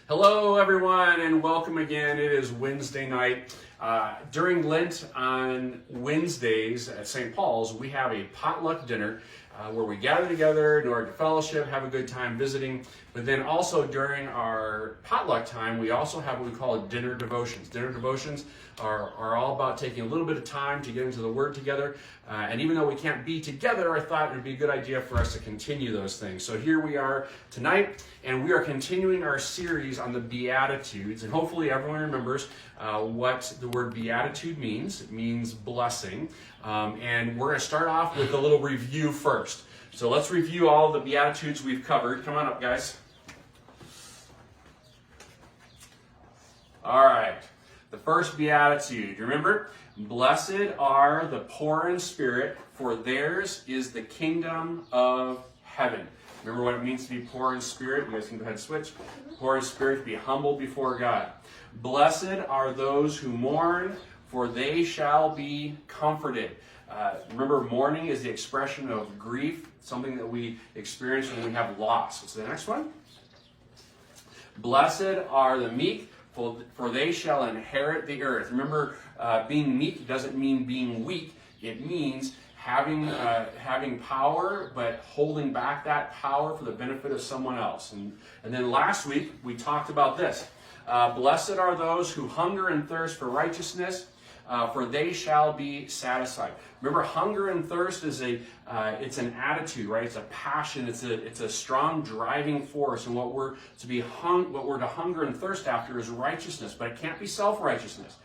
Hello, everyone, and welcome again. It is Wednesday night. During Lent on Wednesdays at St. Paul's, we have a potluck dinner where we gather together in order to fellowship, have a good time visiting. But then also during our potluck time, we also have what we call dinner devotions. Dinner devotions are all about taking a little bit of time to get into the Word together. And even though we can't be together, I thought it would be a good idea for us to continue those things. So here we are tonight, and we are continuing our series on the Beatitudes. And hopefully everyone remembers what the word Beatitude means. It means blessing. And we're going to start off with a little review first. So let's review all the Beatitudes we've covered. Come on up, guys. All right. The first Beatitude, you remember? Blessed are the poor in spirit, for theirs is the kingdom of heaven. Remember what it means to be poor in spirit? You guys can go ahead and switch. Poor in spirit, to be humble before God. Blessed are those who mourn, for they shall be comforted. Remember, mourning is the expression of grief, something that we experience when we have loss. What's the next one? Blessed are the meek, for they shall inherit the earth. Remember, being meek doesn't mean being weak. It means having power, but holding back that power for the benefit of someone else. And then last week, we talked about this. Blessed are those who hunger and thirst for righteousness, for they shall be satisfied. Remember, hunger and thirst is it's an attitude, right? It's a passion. It's a strong driving force. And what we're to hunger and thirst after is righteousness, but it can't be self-righteousness,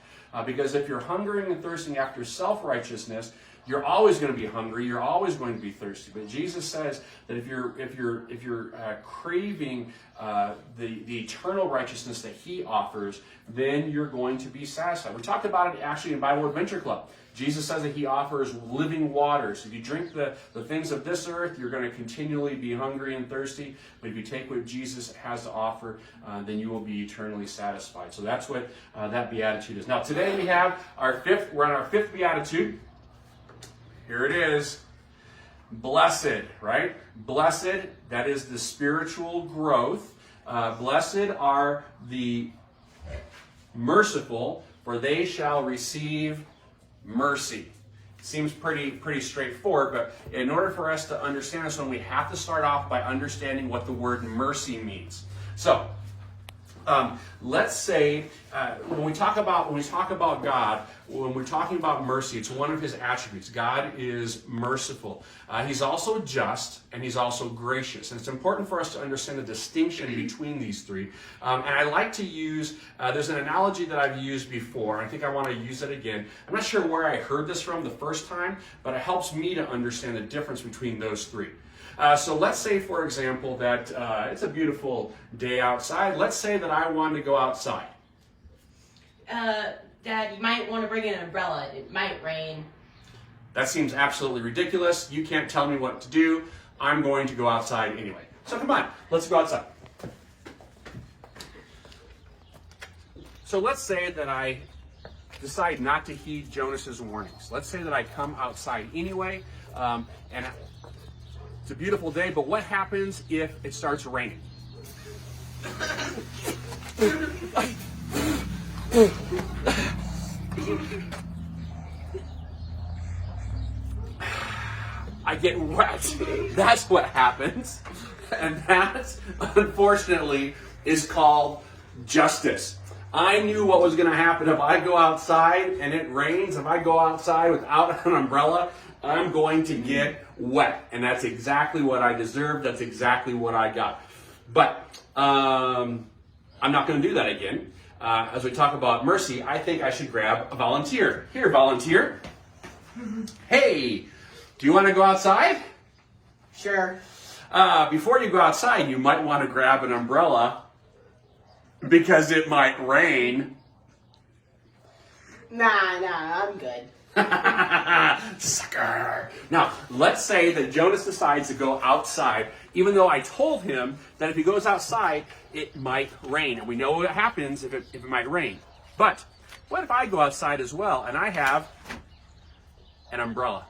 because if you're hungering and thirsting after self-righteousness, you're always going to be hungry. You're always going to be thirsty. But Jesus says that if you're craving the eternal righteousness that He offers, then you're going to be satisfied. We talked about it actually in Bible Adventure Club. Jesus says that He offers living waters. If you drink the things of this earth, you're going to continually be hungry and thirsty. But if you take what Jesus has to offer, then you will be eternally satisfied. So that's what that Beatitude is. Now today we're on our fifth Beatitude. Here it is. Blessed, right? Blessed, that is the spiritual growth. Blessed are the merciful, for they shall receive mercy. Seems pretty straightforward, but in order for us to understand this one, we have to start off by understanding what the word mercy means. So, let's say when we talk about God, when we're talking about mercy, it's one of His attributes. God is merciful. He's also just, and He's also gracious. And it's important for us to understand the distinction between these three. And I like to use, there's an analogy that I've used before. I think I want to use it again. I'm not sure where I heard this from the first time, but it helps me to understand the difference between those three. So let's say, for example, that it's a beautiful day outside. Let's say that I wanted to go outside. Dad, you might want to bring an umbrella. It might rain. That seems absolutely ridiculous. You can't tell me what to do. I'm going to go outside anyway. So come on, let's go outside. So let's say that I decide not to heed Jonas's warnings. Let's say that I come outside anyway, and it's a beautiful day, but what happens if it starts raining? I get wet. That's what happens. And that, unfortunately, is called justice. I knew what was going to happen if I go outside and it rains. If I go outside without an umbrella, I'm going to get wet. And that's exactly what I deserved. That's exactly what I got. But I'm not going to do that again. As we talk about mercy, I think I should grab a volunteer. Here, volunteer. Hey, do you want to go outside? Sure. Before you go outside, you might want to grab an umbrella because it might rain. Nah, I'm good. Sucker. Now, let's say that Jonas decides to go outside, even though I told him that if he goes outside, it might rain. And we know what happens if it might rain. But what if I go outside as well and I have an umbrella?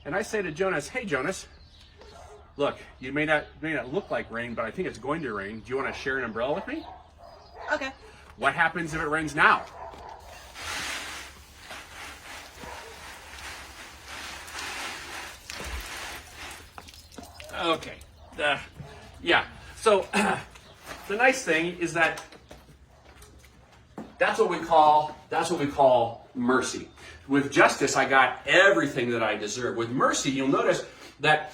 And I say to Jonas, hey, Jonas, look, you may not look like rain, but I think it's going to rain. Do you want to share an umbrella with me? Okay. What happens if it rains now? Okay. Yeah. So the nice thing is that that's what we call mercy. With justice, I got everything that I deserve. With mercy, you'll notice that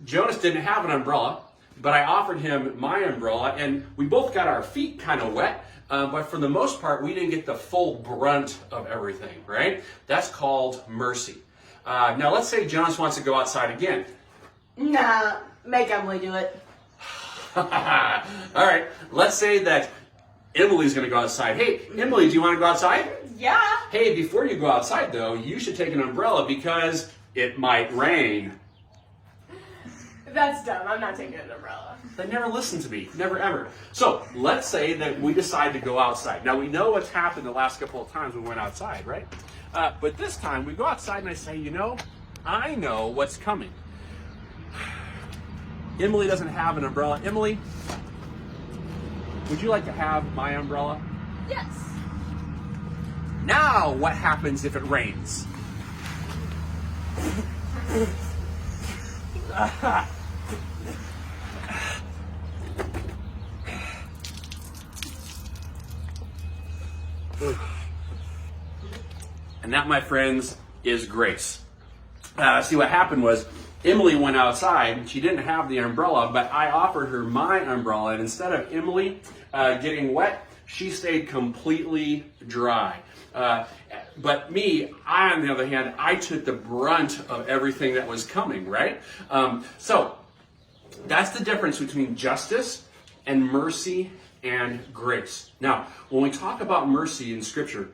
Jonas didn't have an umbrella, but I offered him my umbrella, and we both got our feet kind of wet. But for the most part, we didn't get the full brunt of everything, right? That's called mercy. Now, let's say Jonas wants to go outside again. Nah, make Emily do it. All right, let's say that Emily's going to go outside. Hey, Emily, do you want to go outside? Yeah. Hey, before you go outside, though, you should take an umbrella because it might rain. That's dumb. I'm not taking an umbrella. They never listen to me. Never, ever. So let's say that we decide to go outside. Now, we know what's happened the last couple of times we went outside, right? But this time, we go outside and I say, I know what's coming. Emily doesn't have an umbrella. Emily, would you like to have my umbrella? Yes. Now, what happens if it rains? And that, my friends, is grace. See, what happened was Emily went outside. She didn't have the umbrella, but I offered her my umbrella, and instead of Emily getting wet, she stayed completely dry. But me, on the other hand, I took the brunt of everything that was coming, right? So that's the difference between justice and mercy and grace. Now, when we talk about mercy in Scripture,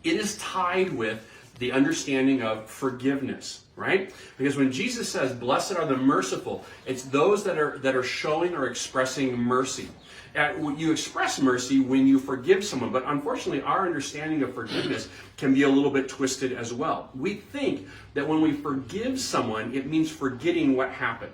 it is tied with the understanding of forgiveness, right? Because when Jesus says, "Blessed are the merciful," it's those that are showing or expressing mercy. You express mercy when you forgive someone, but unfortunately, our understanding of forgiveness can be a little bit twisted as well. We think that when we forgive someone, it means forgetting what happened.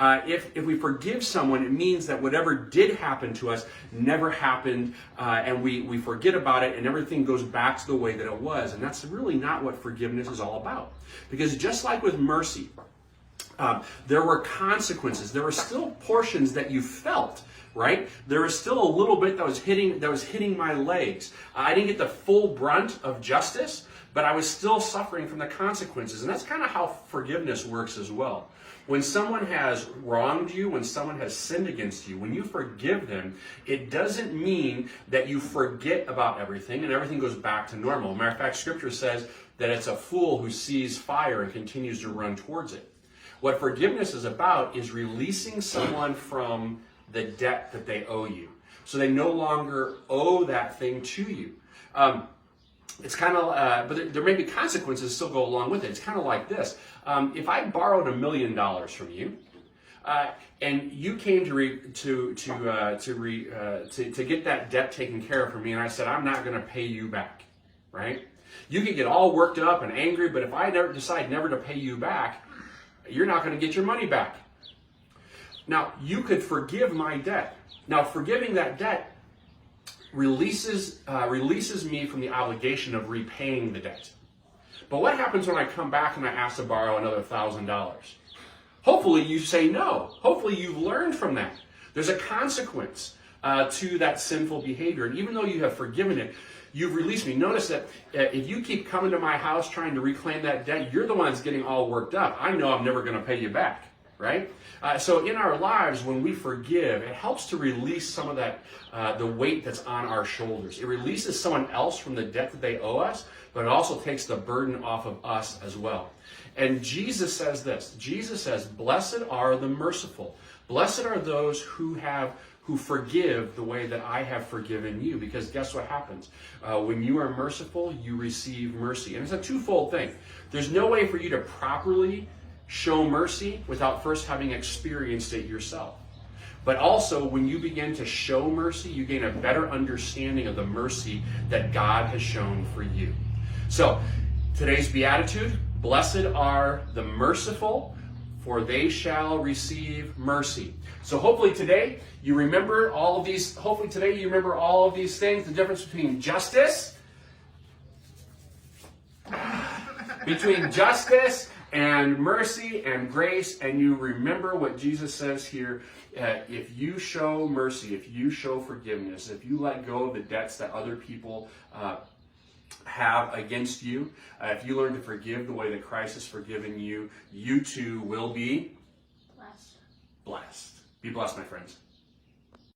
If we forgive someone, it means that whatever did happen to us never happened, and we forget about it, and everything goes back to the way that it was. And that's really not what forgiveness is all about. Because just like with mercy, there were consequences. There were still portions that you felt, right? There was still a little bit that was hitting my legs. I didn't get the full brunt of justice, but I was still suffering from the consequences. And that's kind of how forgiveness works as well. When someone has wronged you, when someone has sinned against you, when you forgive them, it doesn't mean that you forget about everything and everything goes back to normal. Matter of fact, Scripture says that it's a fool who sees fire and continues to run towards it. What forgiveness is about is releasing someone from the debt that they owe you. So they no longer owe that thing to you. It's kind of, but there may be consequences still go along with it. It's kind of like this. If I borrowed $1 million from you, and you came to get that debt taken care of for me, and I said, I'm not going to pay you back, right? You can get all worked up and angry, but if I decide never to pay you back, you're not going to get your money back. Now, you could forgive my debt. Now, forgiving that debt releases me from the obligation of repaying the debt. But what happens when I come back and I ask to borrow another $1,000? Hopefully you say no. Hopefully you've learned from that. There's a consequence to that sinful behavior. And even though you have forgiven it, you've released me. Notice that if you keep coming to my house trying to reclaim that debt, you're the one that's getting all worked up. I know I'm never going to pay you back, right? So in our lives, when we forgive, it helps to release some of that, the weight that's on our shoulders. It releases someone else from the debt that they owe us, but it also takes the burden off of us as well. And Jesus says this. Jesus says, "Blessed are the merciful. Blessed are those who forgive the way that I have forgiven you." Because guess what happens? When you are merciful, you receive mercy. And it's a twofold thing. There's no way for you to properly show mercy without first having experienced it yourself. But also, when you begin to show mercy, you gain a better understanding of the mercy that God has shown for you. So, today's Beatitude, blessed are the merciful, for they shall receive mercy. So hopefully today you remember all of these. Hopefully today you remember all of these things. The difference between justice and mercy and grace, and you remember what Jesus says here. If you show mercy, if you show forgiveness, if you let go of the debts that other people have against you, if you learn to forgive the way that Christ has forgiven you, you too will be blessed. Be blessed, my friends.